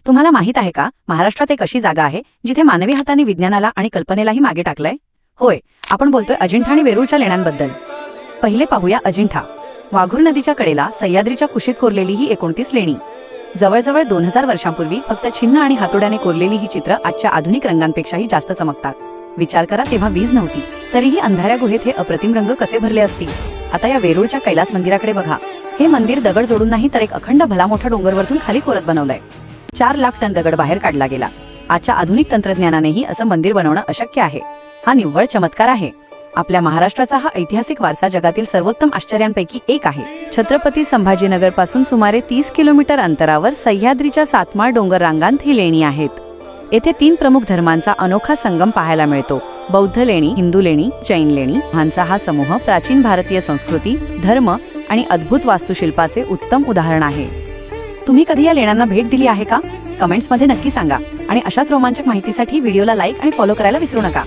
तुम्हाला माहित आहे का, महाराष्ट्रात एक अशी जागा आहे जिथे मानवी हाताने विज्ञानाला आणि कल्पनेलाही मागे टाकलंय? होय, आपण बोलतोय अजिंठा आणि वेरूळच्या लेण्यांबद्दल. पहिले पाहूया अजिंठा. वाघूर नदीच्या कडेला सह्याद्रीच्या कुशीत कोरलेली ही 29 लेणी. जवळजवळ 2000 वर्षांपूर्वी फक्त छिन्न आणि हातोड्याने कोरलेली ही चित्र आजच्या आधुनिक रंगांपेक्षाही जास्त चमकतात. विचार करा, तेव्हा वीज नव्हती तरीही अंधाऱ्या गुहेत हे अप्रतिम रंग कसे भरले असतील. आता या वेरूळच्या कैलास मंदिराकडे बघा. हे मंदिर दगड जोडून नाही तर एक अखंड भला मोठा डोंगरवरतून खाली कोरत बनवलंय. 4 लाख टन दगड बाहेर काढला गेला. आजच्या आधुनिक तंत्रज्ञानानेही असं मंदिर बनवणं अशक्य आहे. हा निव्वळ चमत्कार आहे. आपल्या महाराष्ट्राचा हा ऐतिहासिक वारसा जगातील सर्वोत्तम आश्चर्यांपैकी एक आहे. छत्रपती संभाजीनगर पासून सुमारे 30 किलोमीटर अंतरावर सह्याद्रीच्या सातमाळ डोंगर रांगांत ही लेणी आहेत. येथे 3 प्रमुख धर्मांचा अनोखा संगम पाहायला मिळतो. बौद्ध लेणी, हिंदू लेणी, जैन लेणी. ह्यांचा हा समूह प्राचीन भारतीय संस्कृती, धर्म आणि अद्भुत वास्तुशिल्पाचे उत्तम उदाहरण आहे. तुम्ही कधी या लेण्यांना भेट दिली आहे का? कमेंट्समध्ये नक्की सांगा आणि अशाच रोमांचक माहितीसाठी व्हिडिओला लाईक आणि फॉलो करायला विसरू नका.